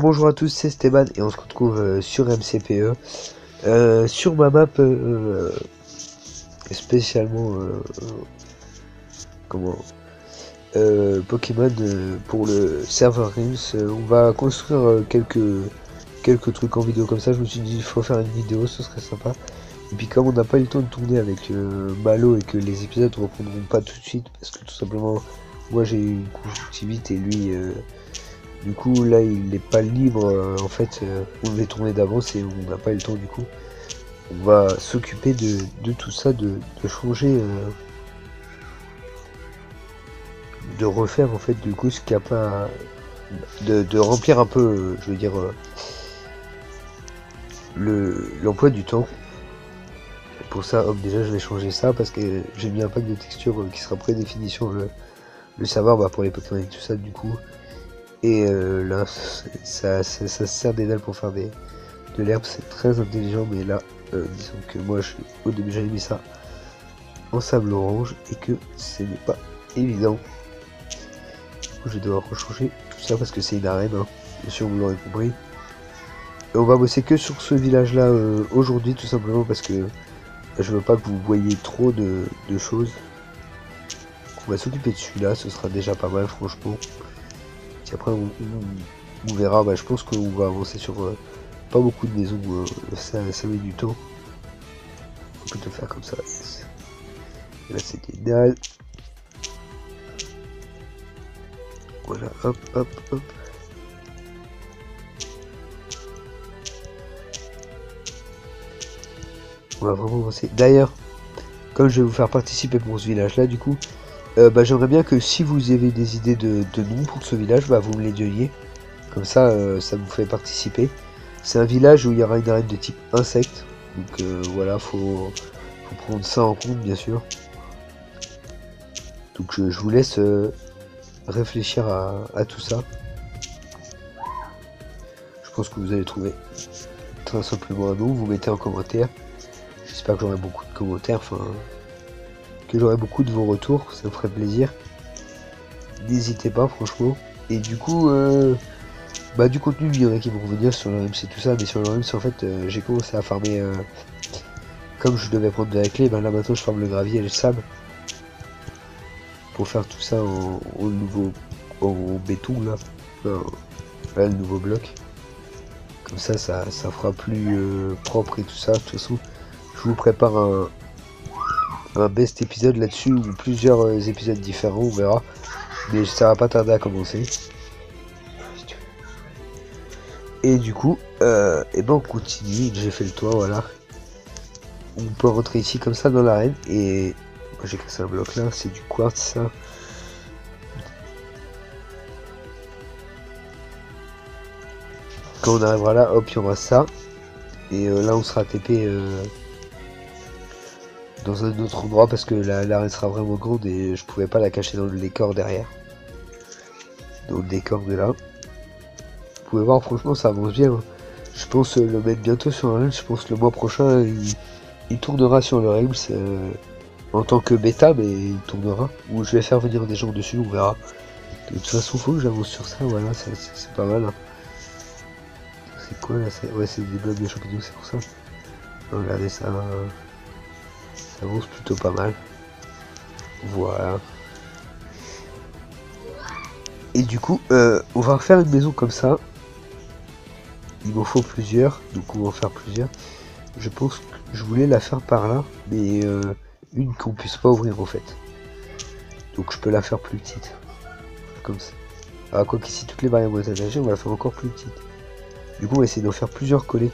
Bonjour à tous, c'est Stéban et on se retrouve sur MCPE, sur ma map spécialement comment Pokémon pour le serveur Realms. On va construire quelques trucs en vidéo comme ça. Je me suis dit il faut faire une vidéo, ce serait sympa. Et puis comme on n'a pas eu le temps de tourner avec Malo et que les épisodes ne reprendront pas tout de suite parce que tout simplement moi j'ai eu une conjonctivite et lui du coup là il n'est pas libre, en fait on devait tourner d'avance et on n'a pas eu le temps. Du coup on va s'occuper de tout ça, de changer, de refaire en fait du coup ce qu'il n'y a pas, de remplir un peu, je veux dire, l'emploi du temps. Pour ça, hop, déjà je vais changer ça parce que j'ai mis un pack de textures qui sera prédéfini sur le serveur pour les Pokémon et tout ça du coup. Et là ça sert des dalles pour faire de l'herbe, c'est très intelligent, mais là disons que moi au début j'avais mis ça en sable orange et que ce n'est pas évident. Je vais devoir rechanger tout ça parce que c'est une arène, hein. Bien sûr vous l'aurez compris. Et on va bosser que sur ce village là aujourd'hui, tout simplement parce que je veux pas que vous voyez trop de choses. On va s'occuper de celui-là, ce sera déjà pas mal franchement. Et après on verra, je pense qu'on va avancer sur pas beaucoup de maisons, ça met du temps. On peut te faire comme ça. Et là c'est génial. Voilà, hop, hop, hop. On va vraiment avancer. D'ailleurs, comme je vais vous faire participer pour ce village là, du coup, j'aimerais bien que si vous avez des idées de noms pour ce village, vous me les donniez. Comme ça, ça vous fait participer. C'est un village où il y aura une arène de type insecte. Donc voilà, faut prendre ça en compte, bien sûr. Donc je vous laisse réfléchir à tout ça. Je pense que vous allez trouver très simplement un nom. Vous mettez en commentaire. J'espère que j'aurai beaucoup de commentaires, enfin que j'aurai beaucoup de vos retours, ça me ferait plaisir. N'hésitez pas franchement. Et du coup du contenu, il y en a qui vont revenir sur le RMC tout ça, mais sur le RMC en fait j'ai commencé à farmer, comme je devais prendre de la clé, là maintenant je farme le gravier et le sable pour faire tout ça en béton là, le nouveau bloc. Comme ça fera plus propre et tout ça. De toute façon je vous prépare un best épisode là-dessus, ou plusieurs épisodes différents, on verra. Mais ça va pas tarder à commencer. Et du coup, on continue. J'ai fait le toit, voilà. On peut rentrer ici comme ça dans l'arène. Et moi j'ai cassé un bloc là, c'est du quartz ça. Quand on arrivera là, hop, il y aura ça. Et là on sera TP dans un autre endroit parce que l'arène sera vraiment grande et je pouvais pas la cacher dans le décor derrière. Dans le décor de là. Vous pouvez voir, franchement ça avance bien, hein. Je pense le mettre bientôt sur un Realms. Je pense que le mois prochain il tournera sur le Realms en tant que bêta, mais il tournera. Ou je vais faire venir des gens dessus, on verra. De toute façon faut que j'avance sur ça, voilà, c'est pas mal, hein. C'est quoi là? Ouais, c'est des blocs de champignons, c'est pour ça. Regardez ça. Ça avance plutôt pas mal. Voilà. Et du coup, on va refaire une maison comme ça. Il m'en faut plusieurs, donc on va en faire plusieurs. Je pense que je voulais la faire par là, mais une qu'on puisse pas ouvrir en fait. Donc je peux la faire plus petite. Comme ça. Ah, quoi qu'ici toutes les variables vont être aménagées, on va la faire encore plus petite. Du coup on va essayer d'en faire plusieurs collés.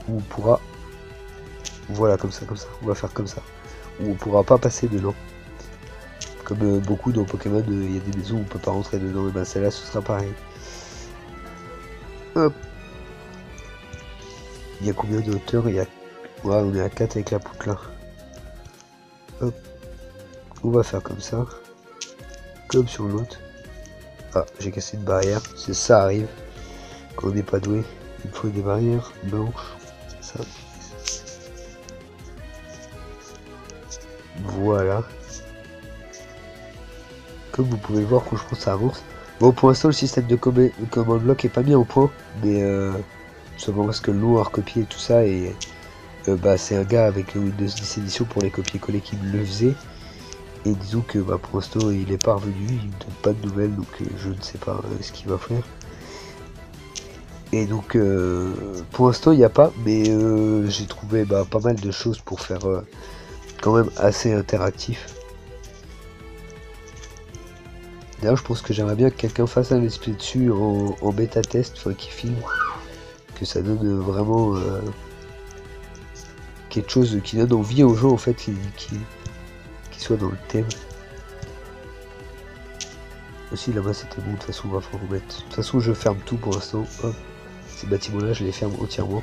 Où on pourra... Voilà, comme ça. On va faire comme ça. Où on pourra pas passer dedans. Comme beaucoup dans Pokémon, il y a des maisons où on peut pas rentrer dedans. Et celle-là, ce sera pareil. Hop. Il y a combien de hauteur? Il y a... Ouais, on est à 4 avec la poutre là. Hop. On va faire comme ça. Comme sur l'autre. Ah, j'ai cassé une barrière. Ça arrive. Quand on n'est pas doué, il faut des barrières blanches. Ça. Voilà. Comme vous pouvez le voir, franchement ça avance. Bon, pour l'instant, le système de command block est pas mis au point, mais tout simplement parce que le long à recopier et tout ça, et bah, c'est un gars avec le Windows 10 édition pour les copier-coller qui me le faisait. Et disons que bah, pour l'instant, il est pas revenu, il me donne pas de nouvelles, donc je ne sais pas ce qu'il va faire. Et donc, pour l'instant, il n'y a pas, mais j'ai trouvé bah, pas mal de choses pour faire quand même assez interactif. D'ailleurs, je pense que j'aimerais bien que quelqu'un fasse un let's play dessus en bêta test, enfin qui filme, que ça donne vraiment quelque chose qui donne envie aux gens en fait, qui soit dans le thème. Aussi là-bas c'était bon, de toute façon on va falloir remettre. De toute façon je ferme tout pour l'instant. Hop. Ces bâtiments là je les ferme entièrement.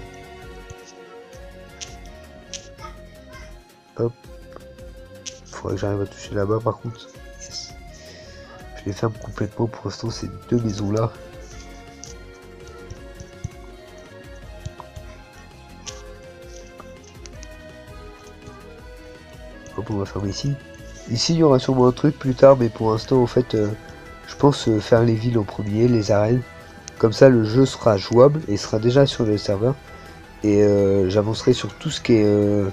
Hop. Faudrait que j'arrive à toucher là-bas par contre. Yes. Je les ferme complètement pour l'instant ces deux maisons là. Hop, on va fermer ici. Ici il y aura sûrement un truc plus tard, mais pour l'instant en fait je pense faire les villes en premier, les arènes. Comme ça le jeu sera jouable et sera déjà sur le serveur. Et j'avancerai sur tout ce qui est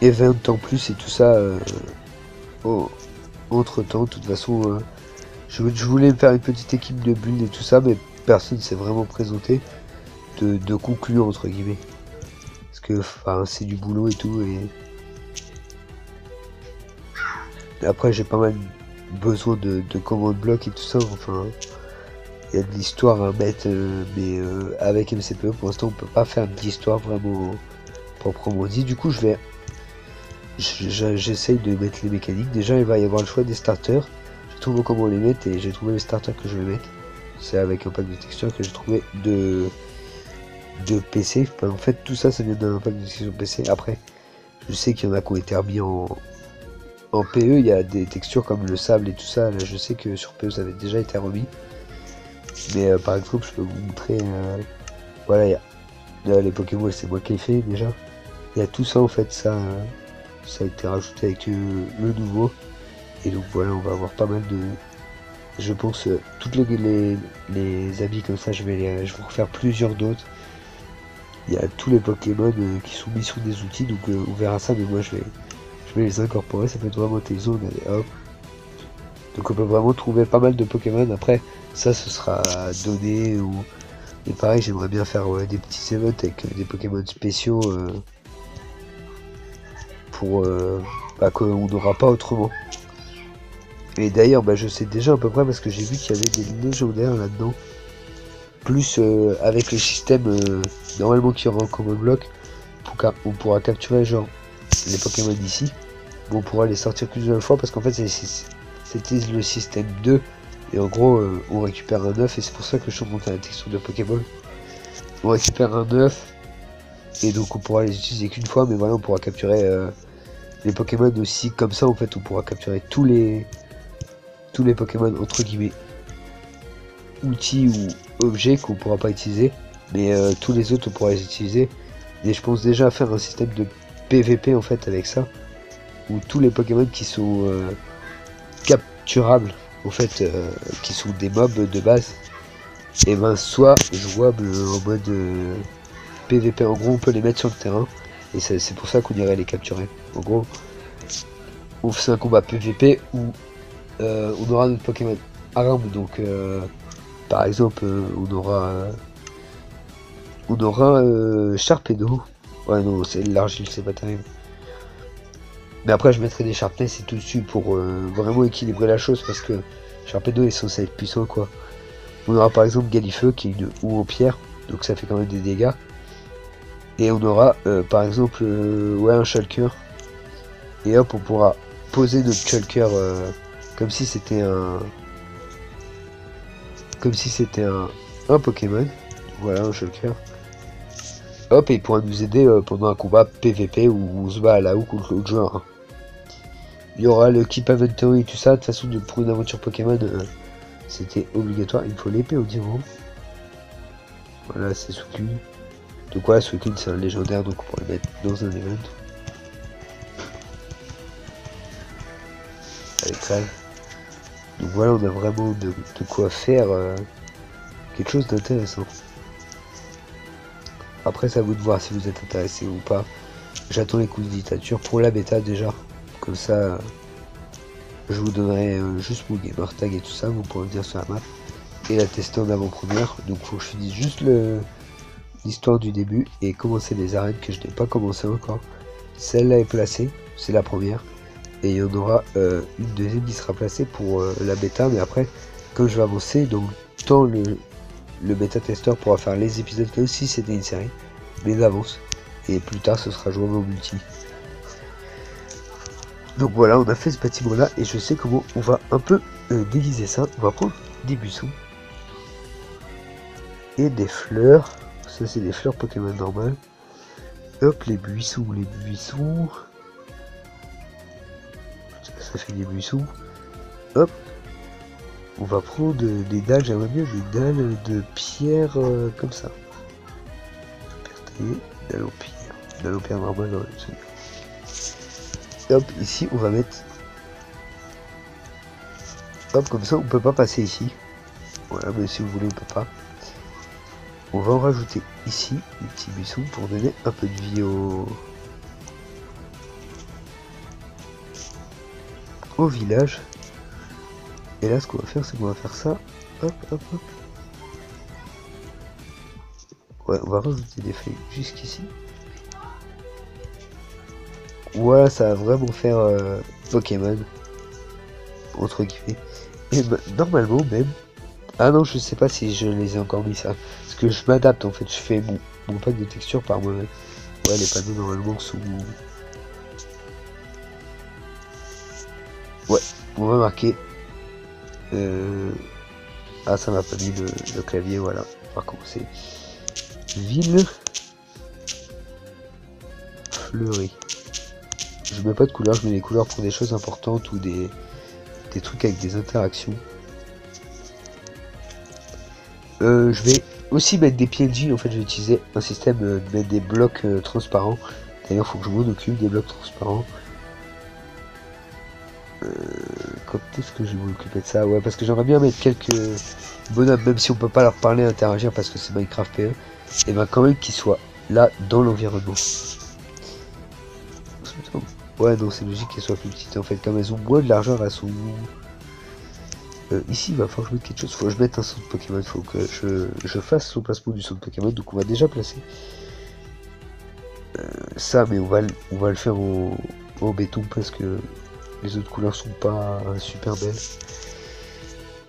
event en plus et tout ça entre temps. De toute façon je voulais me faire une petite équipe de build et tout ça, mais personne s'est vraiment présenté de conclure entre guillemets. Parce que c'est du boulot et tout, et après j'ai pas mal besoin de commande bloc et tout ça, enfin il y a de l'histoire à mettre, mais avec MCPE pour l'instant on peut pas faire d'histoire vraiment proprement dit. Du coup j'essaye de mettre les mécaniques. Déjà il va y avoir le choix des starters. Je trouve comment les mettre et j'ai trouvé les starters que je vais mettre. C'est avec un pack de textures que j'ai trouvé de PC. Enfin, en fait tout ça vient d'un pack de textures PC. Après je sais qu'il y en a qui ont été remis en PE. Il y a des textures comme le sable et tout ça. Là je sais que sur PE ça avait déjà été remis. Mais par exemple je peux vous montrer voilà, il y a les Pokémon, c'est moi qui ai fait déjà. Il y a tout ça en fait, ça a été rajouté avec le nouveau. Et donc voilà, on va avoir pas mal de, je pense, toutes les habits comme ça, je vais vous refaire plusieurs d'autres. Il y a tous les Pokémon qui sont mis sur des outils, donc on verra ça, mais moi je vais les incorporer, ça peut être vraiment intéressant. Regardez, hop. Donc on peut vraiment trouver pas mal de Pokémon. Après ça ce sera donné ou, et pareil j'aimerais bien faire des petits events avec des Pokémon spéciaux pour qu'on n'aura pas autrement. Et d'ailleurs je sais déjà à peu près parce que j'ai vu qu'il y avait des légendaires là-dedans. Plus avec le système normalement qui aura en common block, on pourra capturer genre les Pokémon d'ici. Bon, on pourra les sortir plusieurs fois parce qu'en fait c'était le système 2. Et en gros on récupère un œuf et c'est pour ça que je suis monté à la texture de Pokéball. On récupère un œuf et donc on pourra les utiliser qu'une fois, mais voilà on pourra capturer les Pokémon aussi comme ça en fait. On pourra capturer tous les Pokémon entre guillemets outils ou objets qu'on pourra pas utiliser, mais tous les autres on pourra les utiliser. Et je pense déjà à faire un système de PVP en fait avec ça, où tous les Pokémon qui sont capturables en fait, qui sont des mobs de base, et ben soit jouables en mode PVP. En gros on peut les mettre sur le terrain et c'est pour ça qu'on irait les capturer. En gros on fait un combat PVP où on aura notre Pokémon arme, donc par exemple on aura Sharpedo. Ouais non, c'est l'argile, c'est pas terrible. Mais après je mettrai des Sharpness et tout dessus pour vraiment équilibrer la chose, parce que Sharpedo est censé être puissant quoi. On aura par exemple Galifeu qui est une houe en pierre, donc ça fait quand même des dégâts. Et on aura par exemple ouais, un Shulker. Et hop on pourra poser notre Shulker comme si c'était un Pokémon. Voilà, un Shulker. Hop, et il pourra nous aider pendant un combat PVP où on se bat à la houe contre l'autre joueur. Il y aura le Keep Inventory et tout ça. De toute façon, pour une aventure Pokémon, c'était obligatoire. Il faut l'épée au diamant. Voilà, c'est Suicune. Donc voilà, Suicune c'est un légendaire, donc on pourrait le mettre dans un event. Avec ça. Donc voilà, on a vraiment de quoi faire quelque chose d'intéressant. Après, c'est à vous de voir si vous êtes intéressé ou pas. J'attends les coups de dictature pour la bêta déjà. Comme ça, je vous donnerai juste mon gamer tag et tout ça, vous pourrez venir sur la map et la tester en avant-première. Donc faut que je finisse juste l'histoire du début et commencer les arènes que je n'ai pas commencé encore. Celle-là est placée, c'est la première. Et il y en aura une deuxième qui sera placée pour la bêta. Mais après, comme je vais avancer, donc tant le bêta testeur pourra faire les épisodes comme si c'était une série, mais d'avance. Et plus tard, ce sera jouable en multi. Donc voilà, on a fait ce bâtiment là et je sais comment on va un peu déguiser ça. On va prendre des buissons et des fleurs. Ça c'est des fleurs Pokémon normales. Hop, les buissons. Ça fait des buissons. Hop. On va prendre des dalles, j'aimerais bien des dalles de pierre comme ça. Dalle en pierre normale dans le semaine. Hop, ici on va mettre. Hop, comme ça on peut pas passer ici. Voilà, mais si vous voulez on peut pas. On va en rajouter ici des petits buissons pour donner un peu de vie au village. Et là ce qu'on va faire c'est qu'on va faire ça. Hop, hop, hop. Ouais, on va rajouter des feuilles jusqu'ici. Voilà, ça va vraiment faire Pokémon. Entre guillemets. Et bah, normalement même. Ah non, je sais pas si je les ai encore mis ça. Parce que je m'adapte en fait, je fais mon pack de texture par moi-même. Ouais, les panneaux normalement sont. Ouais, on va marquer. Ah, ça m'a pas mis le clavier, voilà. On va commencer. Ville fleurie. Je mets pas de couleurs, je mets les couleurs pour des choses importantes ou des trucs avec des interactions. Je vais aussi mettre des PNJ, en fait je vais utiliser un système de mettre des blocs transparents. D'ailleurs faut que je m'en occupe des blocs transparents. Quand est-ce que je vais m'occuper de ça? Ouais, parce que j'aimerais bien mettre quelques bonhommes, même si on peut pas leur parler, interagir parce que c'est Minecraft PE, et ben quand même qu'ils soient là dans l'environnement. Ouais, non, c'est logique qu'elles soient plus petites en fait, comme elles ont moins de largeur, elles sont. Ici, il va falloir que je mette quelque chose. Faut que je mette un centre Pokémon. Faut que je fasse son placement du centre Pokémon. Donc, on va déjà placer ça, mais on va le faire en béton parce que les autres couleurs sont pas super belles.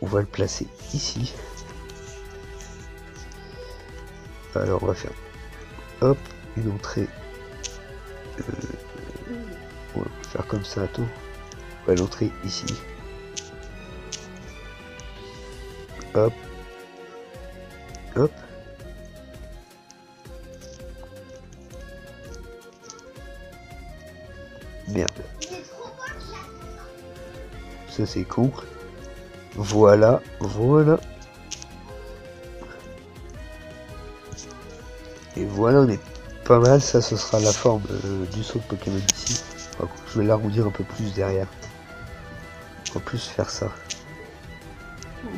On va le placer ici. Alors, on va faire hop, une entrée. On va faire comme ça. Attends. On va l'entrée ici. Hop. Hop. Merde. Ça c'est con. Voilà. Voilà. Et voilà, on est pas mal. Ça, ce sera la forme du saut de Pokémon ici. Je vais l'arrondir un peu plus derrière. On va plus faire ça.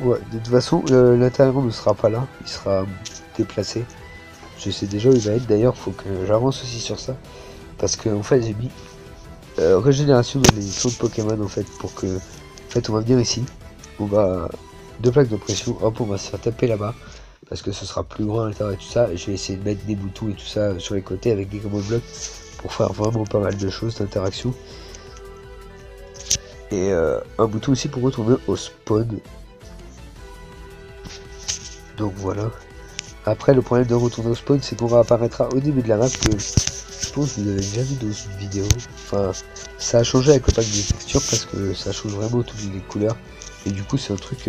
Ouais, de toute façon, l'intérieur ne sera pas là, il sera déplacé. Je sais déjà où il va être, d'ailleurs, faut que j'avance aussi sur ça. Parce que, en fait, j'ai mis régénération dans les sauts de Pokémon, en fait, pour que. En fait, on va venir ici, on va. 2 plaques de pression, hop, on va se faire taper là-bas. Parce que ce sera plus grand à l'intérieur et tout ça. Et je vais essayer de mettre des boutons et tout ça sur les côtés avec des gros blocs pour faire vraiment pas mal de choses d'interaction. Et un bouton aussi pour retourner au spawn. Donc voilà. Après le problème de retourner au spawn c'est qu'on réapparaîtra au début de la map que je pense que vous avez déjà vu dans une vidéo. Enfin ça a changé avec le pack de textures parce que ça change vraiment toutes les couleurs. Et du coup c'est un truc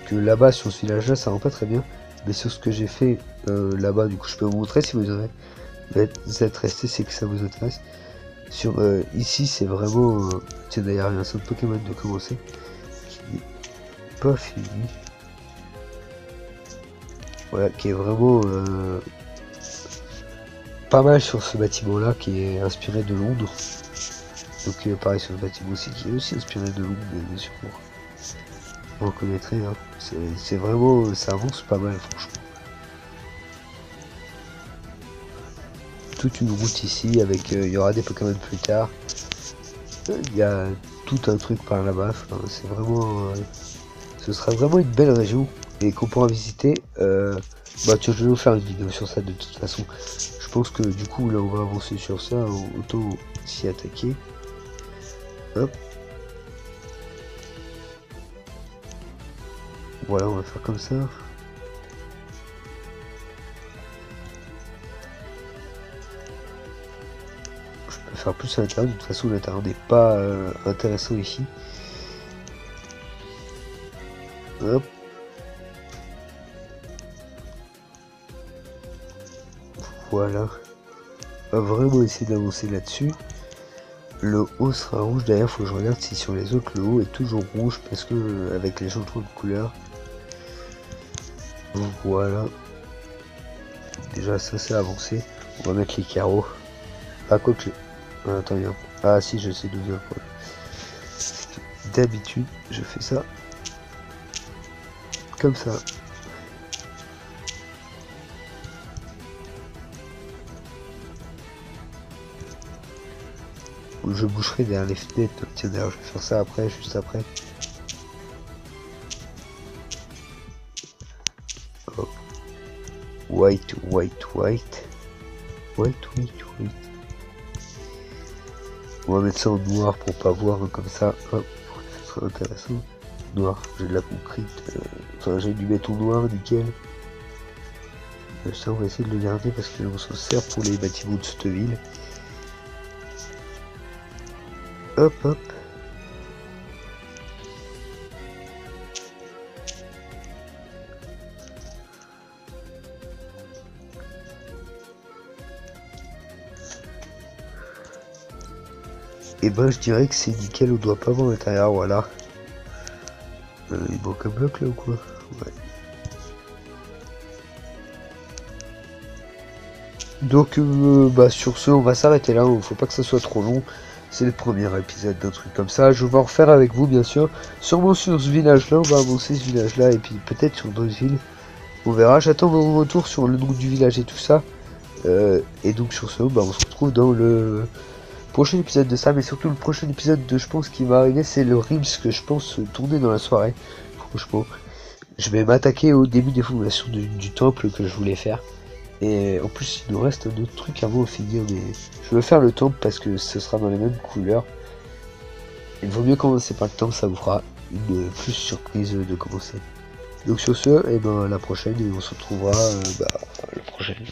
que là-bas sur ce village là ça rend pas très bien. Mais sur ce que j'ai fait là-bas du coup je peux vous montrer si vous êtes resté, c'est que ça vous intéresse. Sur ici c'est vraiment tiens d'ailleurs il y a un centre Pokémon de commencer qui n'est pas fini. Voilà, qui est vraiment pas mal sur ce bâtiment là qui est inspiré de Londres. Donc pareil sur le bâtiment aussi qui est aussi inspiré de Londres bien sûr. vous reconnaîtrez, hein. C'est vraiment, ça avance pas mal franchement. Toute une route ici avec, il y aura des Pokémon plus tard. Il y a tout un truc par là-bas, enfin, c'est vraiment, ce sera vraiment une belle région et qu'on pourra visiter. Bah tiens, je vais vous faire une vidéo sur ça de toute façon. Je pense que du coup là on va avancer sur ça, autant s'y attaquer. Hop. Voilà, on va faire comme ça. Je peux faire plus à l'intérieur, de toute façon l'intérieur n'est pas intéressant ici. Hop. Voilà. On va vraiment essayer d'avancer là-dessus. Le haut sera rouge, d'ailleurs faut que je regarde si sur les autres le haut est toujours rouge parce que avec les changements de couleur. Voilà. Déjà ça c'est avancé. On va mettre les carreaux. Ah quoi que... Ah, attends, bien. Ah si, je sais d'où vient quoi. D'habitude, je fais ça. Comme ça. Je boucherai derrière les fenêtres. Tiens d'ailleurs je vais faire ça après, juste après. Hop. White, white, white. White, white, white. On va mettre ça en noir pour pas voir comme ça. Hop, ça sera intéressant. Noir, j'ai de la concrète. Enfin, j'ai du béton noir, nickel. Ça, on va essayer de le garder parce qu'on s'en sert pour les bâtiments de cette ville. Hop, hop. Et ben je dirais que c'est nickel, on doit pas voir l'intérieur, voilà. Il manque un bloc là ou quoi? Ouais. Donc bah sur ce on va s'arrêter là, il faut pas que ça soit trop long. C'est le premier épisode d'un truc comme ça. Je vais en refaire avec vous bien sûr. Sûrement sur ce village là, on va avancer ce village là et puis peut-être sur d'autres villes. On verra, j'attends vos retours sur le nom du village et tout ça. Et donc sur ce, bah, on se retrouve dans le prochain épisode de ça, mais surtout le prochain épisode de je pense qui va arriver, c'est le Rims que je pense tourner dans la soirée. Franchement, je vais m'attaquer au début des fondations du temple que je voulais faire. Et en plus il nous reste un autre truc avant de finir, mais je veux faire le temple parce que ce sera dans les mêmes couleurs. Il vaut mieux commencer par le temple, ça vous fera une plus surprise de commencer. Donc sur ce, et ben à la prochaine et on se retrouvera la prochaine.